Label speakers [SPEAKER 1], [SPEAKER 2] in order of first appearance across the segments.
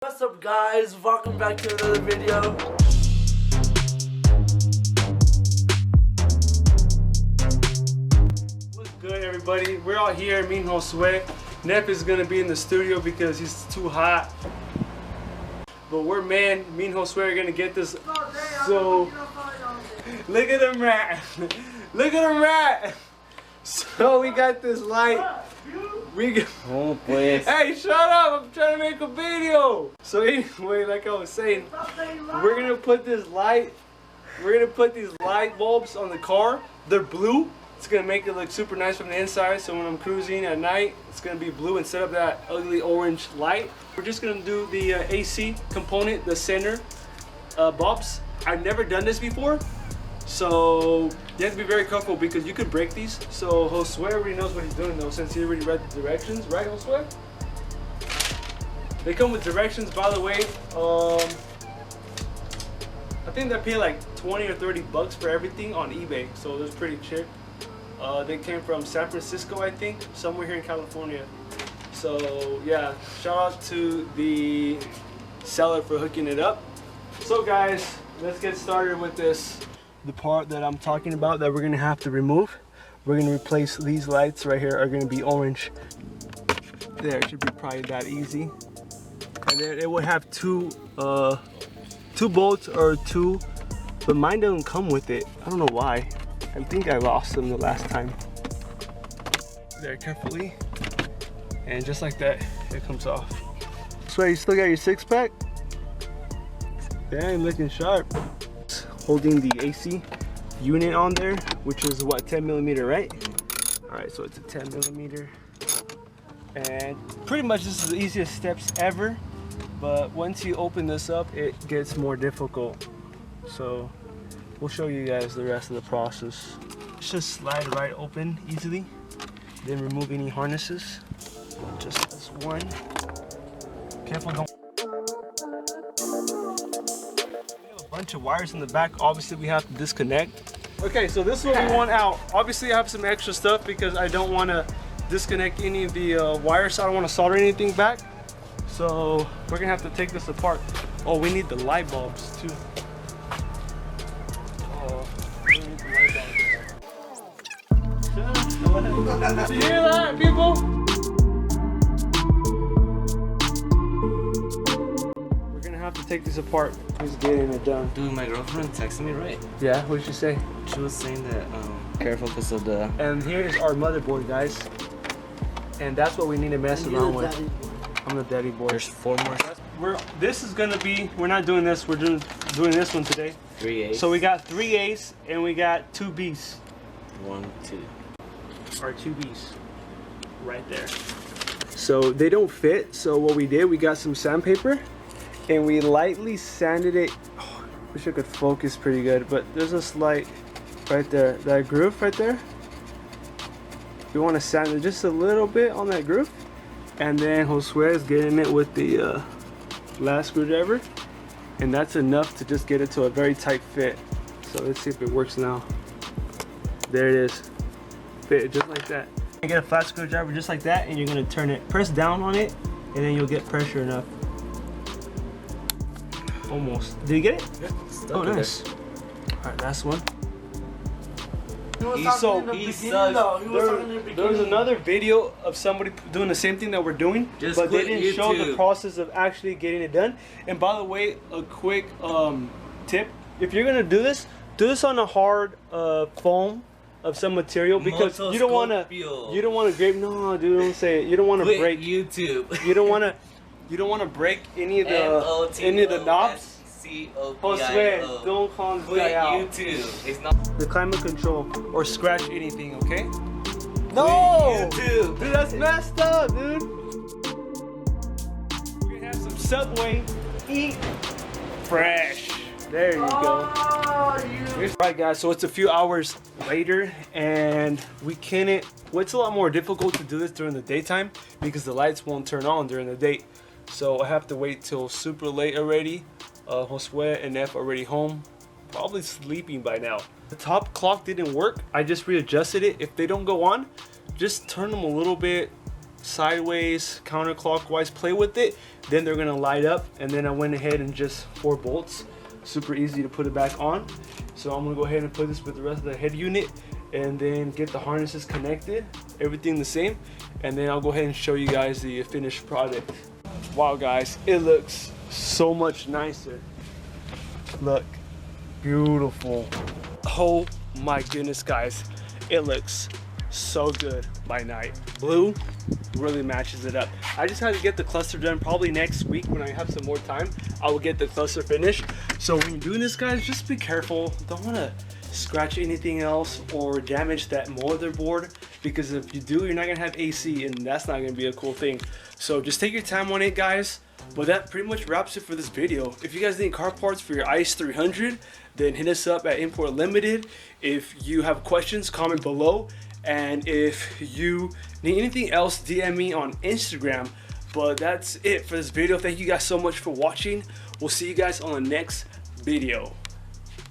[SPEAKER 1] What's up guys, welcome back to another video.
[SPEAKER 2] What's good everybody? We're out here, me and Josue. Nep is gonna be in the studio because he's too hot. But we're me and Josue are gonna get this. So look at him rat. Look at him rat. So we got this light.
[SPEAKER 3] Oh, pues.
[SPEAKER 2] Hey, shut up! I'm trying to make a video. So anyway, like I was saying, we're gonna put this light. We're gonna put these light bulbs on the car. They're blue. It's gonna make it look super nice from the inside. So when I'm cruising at night, it's gonna be blue instead of that ugly orange light. We're just gonna do the AC component, the center bulbs. I've never done this before. So you have to be very careful because you could break these. So Josue already knows what he's doing though, since he already read the directions, right Josue? They come with directions, by the way. I think they pay like 20 or 30 bucks for everything on eBay, so it was pretty cheap. They came from San Francisco, I think, somewhere here in California. So yeah, shout out to the seller for hooking it up. So guys, let's get started with this. The part that I'm talking about that we're gonna have to remove. We're gonna replace these lights right here are gonna be orange. There, it should be probably that easy. And then it would have two bolts or two, but mine doesn't come with it. I don't know why. I think I lost them the last time. There, carefully. And just like that, it comes off. So you still got your six pack? Damn, looking sharp. Holding the AC unit on there, which is what, 10 millimeter, right? All right, so it's a 10 millimeter. And pretty much this is the easiest steps ever, but once you open this up, it gets more difficult. So we'll show you guys the rest of the process. It's just slide right open easily, then remove any harnesses. Just this one. Careful, don't. Bunch of wires in the back, obviously we have to disconnect. Okay, so this is what we want out. Obviously I have some extra stuff because I don't want to disconnect any of the wires. I don't want to solder anything back, so we're gonna have to take this apart. Oh, we need the light bulbs too. Oh, we need the light bulbs. You hear that, people? To take this apart. Who's getting it done?
[SPEAKER 3] Dude, my girlfriend texted me, right?
[SPEAKER 2] Yeah, what did she say?
[SPEAKER 3] She was saying that careful because of the.
[SPEAKER 2] And here is our motherboard, guys. And that's what we need to mess around with. I'm the daddy boy.
[SPEAKER 3] There's 4 more.
[SPEAKER 2] This is gonna be. We're not doing this. We're doing this one today.
[SPEAKER 3] 3 A's.
[SPEAKER 2] So we got 3 A's and we got 2 B's.
[SPEAKER 3] 1, 2.
[SPEAKER 2] Our 2 B's, right there. So they don't fit. So what we did, we got some sandpaper. And we lightly sanded it. Oh, wish I could focus pretty good, but there's a slight right there, that groove right there. You want to sand it just a little bit on that groove, and then Josue is getting it with the last screwdriver, and that's enough to just get it to a very tight fit. So let's see if it works now. There it is, fit just like that. You get a flat screwdriver just like that, and you're gonna turn it, press down on it, and then you'll get pressure enough. Almost. Did you get it?
[SPEAKER 3] Yeah.
[SPEAKER 2] Oh, nice. Alright, last one. There's another video of somebody doing the same thing that we're doing, but they didn't show the process of actually getting it done. And by the way, a quick tip: if you're gonna do this on a hard foam of some material, because you don't want to grape. No, dude, don't say it. You don't want to break
[SPEAKER 3] YouTube.
[SPEAKER 2] You don't want to break any of the knobs. Josue, don't call this guy out.
[SPEAKER 3] YouTube. It's not
[SPEAKER 2] The climate control or scratch anything, okay?
[SPEAKER 3] No! YouTube.
[SPEAKER 2] Dude, that's messed up, dude. We're gonna have some Subway. Eat fresh. There you go. Alright guys, so it's a few hours later and we can't. Well, it's a lot more difficult to do this during the daytime because the lights won't turn on during the day. So I have to wait till super late already. Josue and F already home, probably sleeping by now. The top clock didn't work. I just readjusted it. If they don't go on, just turn them a little bit sideways, counterclockwise, play with it, then they're gonna light up. And then I went ahead and just 4 bolts, super easy to put it back on. So I'm gonna go ahead and put this with the rest of the head unit and then get the harnesses connected, everything the same, and then I'll go ahead and show you guys the finished product. Wow guys, it looks so much nicer. Look, beautiful. Oh my goodness guys, it looks so good by night. Blue really matches it up. I just had to get the cluster done. Probably next week when I have some more time, I will get the cluster finished. So when you're doing this guys, just be careful. Don't want to scratch anything else or damage that motherboard, because if you do, you're not gonna have AC, and that's not gonna be a cool thing. So just take your time on it guys. But that pretty much wraps it for this video. If you guys need car parts for your is300, then hit us up at Import Limited. If you have questions, comment below. And if you need anything else, DM me on Instagram. But that's it for this video. Thank you guys so much for watching. We'll see you guys on the next video.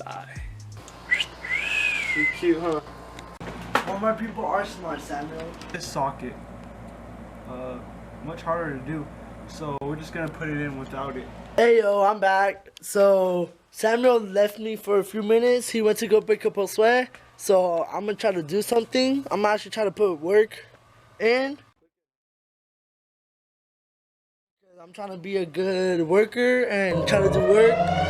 [SPEAKER 2] Bye. Pretty cute, huh?
[SPEAKER 1] All my people are smart, Samuel.
[SPEAKER 2] This socket, much harder to do. So we're just gonna put it in without it.
[SPEAKER 1] Hey yo, I'm back. So Samuel left me for a few minutes. He went to go pick up a sweat. So I'm gonna try to do something. I'm actually trying to put work in. I'm trying to be a good worker and try to do work.